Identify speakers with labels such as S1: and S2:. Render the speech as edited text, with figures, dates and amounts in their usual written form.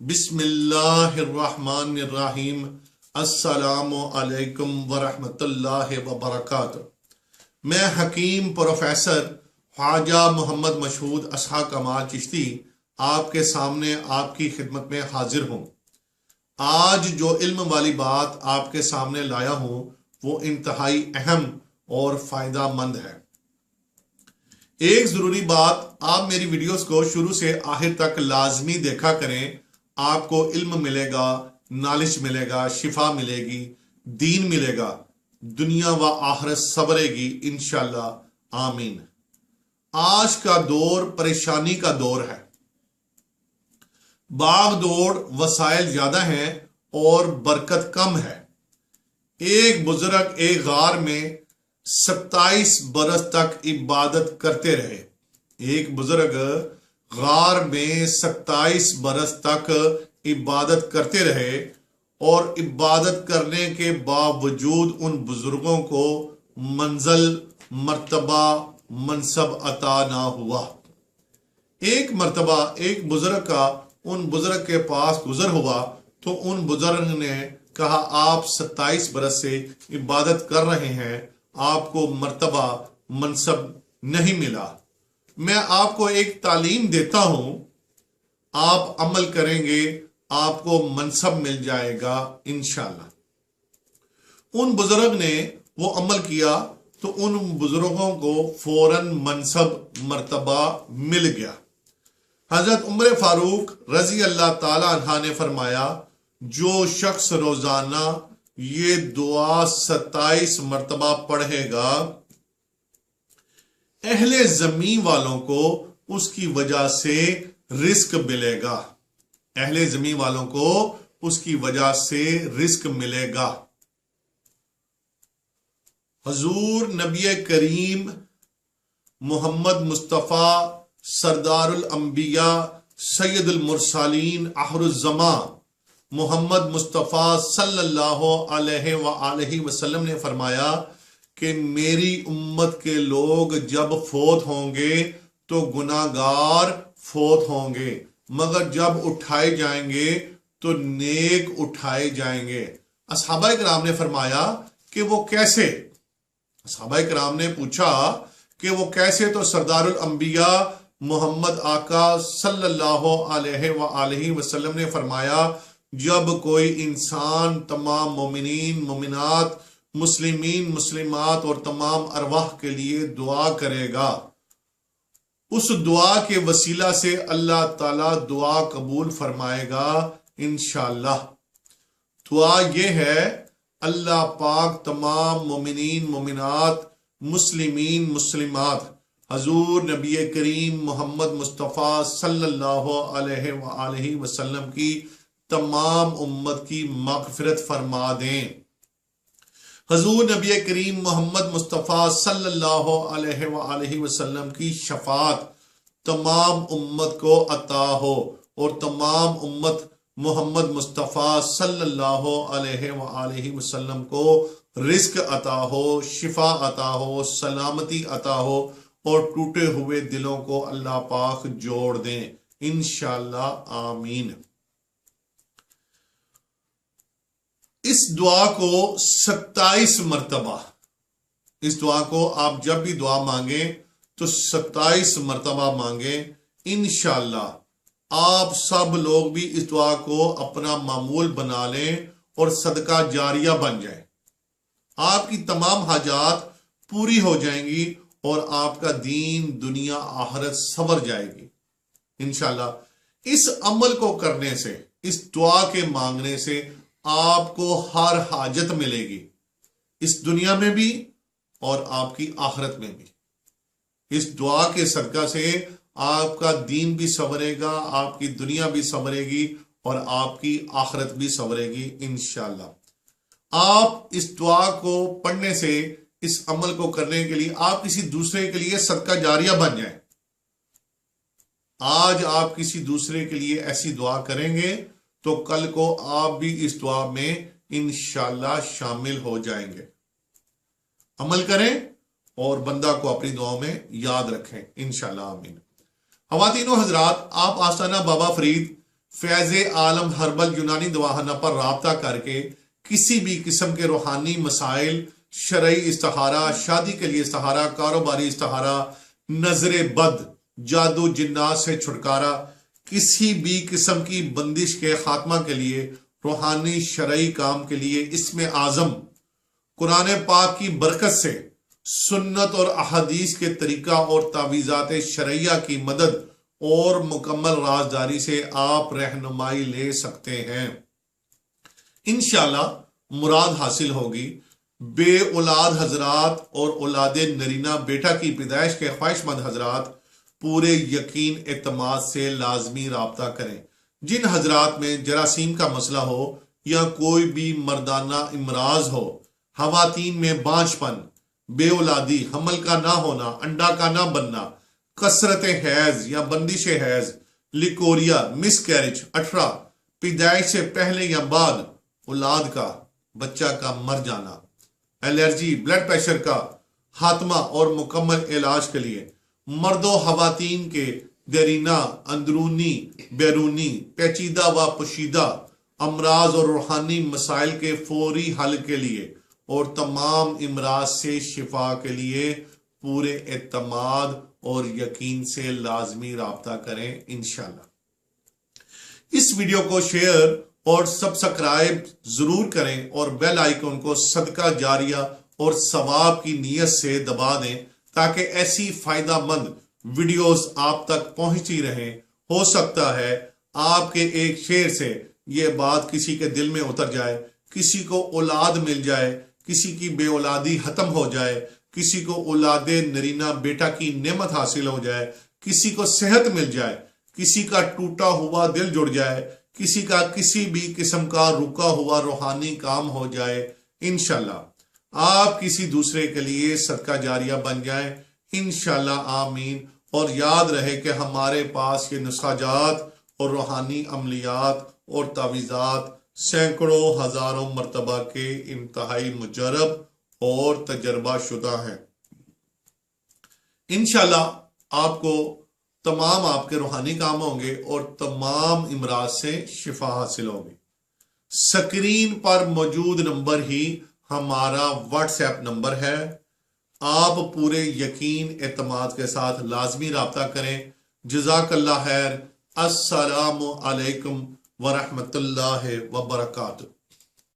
S1: بسم اللہ الرحمن الرحیم۔ السلام علیکم ورحمۃ اللہ وبرکاتہ۔ میں حکیم پروفیسر خواجہ محمد مشہود اسحاق کمال چشتی آپ کے سامنے آپ کی خدمت میں حاضر ہوں۔ آج جو علم والی بات آپ کے سامنے لایا ہوں وہ انتہائی اہم اور فائدہ مند ہے۔ ایک ضروری بات، آپ میری ویڈیوز کو شروع سے آخر تک لازمی دیکھا کریں۔ آپ کو علم ملے گا، نالج ملے گا، شفا ملے گی، دین ملے گا، دنیا و آخرت سنورے گی انشاءاللہ، آمین۔ آج کا دور پریشانی کا دور ہے۔ باغ دوڑ، وسائل زیادہ ہیں اور برکت کم ہے۔ ایک بزرگ ایک غار میں 27 برس تک عبادت کرتے رہے۔ ایک بزرگ غار میں 27 برس تک عبادت کرتے رہے اور عبادت کرنے کے باوجود ان بزرگوں کو منزل، مرتبہ، منصب عطا نہ ہوا۔ ایک مرتبہ ایک بزرگ کا ان بزرگ کے پاس گزر ہوا تو ان بزرگ نے کہا، آپ 27 برس سے عبادت کر رہے ہیں، آپ کو مرتبہ، منصب نہیں ملا۔ میں آپ کو ایک تعلیم دیتا ہوں، آپ عمل کریں گے، آپ کو منصب مل جائے گا انشاءاللہ۔ ان بزرگ نے وہ عمل کیا تو ان بزرگوں کو فوراً منصب، مرتبہ مل گیا۔ حضرت عمر فاروق رضی اللہ تعالی عنہ نے فرمایا، جو شخص روزانہ یہ دعا 27 مرتبہ پڑھے گا، اہل زمین والوں کو اس کی وجہ سے رزق ملے گا۔ اہل زمین والوں کو اس کی وجہ سے رزق ملے گا۔ حضور نبی کریم محمد مصطفیٰ سردار الانبیاء سید المرسلین آخر الزمان محمد مصطفیٰ صلی اللہ علیہ وآلہ وسلم نے فرمایا کہ میری امت کے لوگ جب فوت ہوں گے تو گناہ گار فوت ہوں گے، مگر جب اٹھائے جائیں گے تو نیک اٹھائے جائیں گے۔ اصحابہ کرام نے فرمایا کہ وہ کیسے؟ اصحابہ کرام نے پوچھا کہ وہ کیسے؟ تو سردار الانبیاء محمد آقا صلی اللہ علیہ وآلہ وسلم نے فرمایا، جب کوئی انسان تمام مومنین، مومنات، مسلمین، مسلمات اور تمام ارواح کے لیے دعا کرے گا، اس دعا کے وسیلہ سے اللہ تعالیٰ دعا قبول فرمائے گا انشاءاللہ۔ دعا یہ ہے، اللہ پاک تمام مومنین، مومنات، مسلمین، مسلمات، حضور نبی کریم محمد مصطفیٰ صلی اللہ علیہ وآلہ وسلم کی تمام امت کی مغفرت فرما دیں۔ حضور نبی کریم محمد مصطفیٰ صلی اللہ علیہ وآلہ وسلم کی شفاعت تمام امت کو عطا ہو اور تمام امت محمد مصطفیٰ صلی اللہ علیہ وآلہ وسلم کو رزق عطا ہو، شفا عطا ہو، سلامتی عطا ہو اور ٹوٹے ہوئے دلوں کو اللہ پاک جوڑ دیں انشاءاللہ، آمین۔ اس دعا کو 27 مرتبہ، اس دعا کو آپ جب بھی دعا مانگیں تو 27 مرتبہ مانگیں انشاءاللہ۔ آپ سب لوگ بھی اس دعا کو اپنا معمول بنا لیں اور صدقہ جاریہ بن جائیں۔ آپ کی تمام حاجات پوری ہو جائیں گی اور آپ کا دین، دنیا، آخرت سنور جائے گی انشاءاللہ۔ اس عمل کو کرنے سے، اس دعا کے مانگنے سے آپ کو ہر حاجت ملے گی، اس دنیا میں بھی اور آپ کی آخرت میں بھی۔ اس دعا کے صدقہ سے آپ کا دین بھی سنورے گا، آپ کی دنیا بھی سنورے گی اور آپ کی آخرت بھی سنورے گی انشاءاللہ۔ آپ اس دعا کو پڑھنے سے، اس عمل کو کرنے کے لیے آپ کسی دوسرے کے لیے صدقہ جاریہ بن جائیں۔ آج آپ کسی دوسرے کے لیے ایسی دعا کریں گے تو کل کو آپ بھی اس دعا میں انشاءاللہ شامل ہو جائیں گے۔ عمل کریں اور بندہ کو اپنی دعاؤں میں یاد رکھیں انشاءاللہ، آمین۔ خواتین و حضرات، آپ آستانہ بابا فرید فیض عالم ہربل یونانی دواخانہ پر رابطہ کر کے کسی بھی قسم کے روحانی مسائل، شرعی استخارہ، شادی کے لیے استخارہ، کاروباری استخارہ، نظر بد، جادو جنات سے چھٹکارا، کسی بھی قسم کی بندش کے خاتمہ کے لیے، روحانی شرعی کام کے لیے اسم اعظم قرآن پاک کی برکت سے، سنت اور احادیث کے طریقہ اور تعویذات شرعیہ کی مدد اور مکمل رازداری سے آپ رہنمائی لے سکتے ہیں۔ انشاءاللہ مراد حاصل ہوگی۔ بے اولاد حضرات اور اولاد نرینہ بیٹا کی پیدائش کے خواہش مند حضرات پورے یقین اعتماد سے لازمی رابطہ کریں۔ جن حضرات میں جراثیم کا مسئلہ ہو یا کوئی بھی مردانہ امراض ہو، خواتین میں بانجھ پن، بے اولادی، حمل کا نہ ہونا، انڈا کا نہ بننا، کثرت حیض یا بندش حیض، لیکوریا، مس کیرج، 18، پیدائش سے پہلے یا بعد اولاد کا، بچہ کا مر جانا، الرجی، بلڈ پریشر کا خاتمہ اور مکمل علاج کے لیے مرد و خواتین کے دیرینہ، اندرونی، بیرونی، پیچیدہ و پوشیدہ امراض اور روحانی مسائل کے فوری حل کے لیے اور تمام امراض سے شفا کے لیے پورے اعتماد اور یقین سے لازمی رابطہ کریں انشاءاللہ۔ اس ویڈیو کو شیئر اور سبسکرائب ضرور کریں اور بیل آئیکن کو صدقہ جاریہ اور ثواب کی نیت سے دبا دیں تاکہ ایسی فائدہ مند ویڈیوز آپ تک پہنچتی رہیں۔ ہو سکتا ہے آپ کے ایک شیئر سے یہ بات کسی کے دل میں اتر جائے، کسی کو اولاد مل جائے، کسی کی بے اولادی ختم ہو جائے، کسی کو اولاد نرینہ بیٹا کی نعمت حاصل ہو جائے، کسی کو صحت مل جائے، کسی کا ٹوٹا ہوا دل جڑ جائے، کسی کا کسی بھی قسم کا رکا ہوا روحانی کام ہو جائے۔ انشاءاللہ آپ کسی دوسرے کے لیے صدقہ جاریہ بن جائیں انشاءاللہ، آمین۔ اور یاد رہے کہ ہمارے پاس یہ نسخہ جات اور روحانی عملیات اور تعویذات سینکڑوں ہزاروں مرتبہ کے انتہائی مجرب اور تجربہ شدہ ہیں۔ انشاءاللہ آپ کو تمام آپ کے روحانی کام ہوں گے اور تمام امراض سے شفا حاصل ہوگی۔ سکرین پر موجود نمبر ہی ہمارا واٹس ایپ نمبر ہے۔ آپ پورے یقین اعتماد کے ساتھ لازمی رابطہ کریں۔ جزاک اللہ خیر۔ السلام علیکم ورحمۃ اللہ وبرکاتہ۔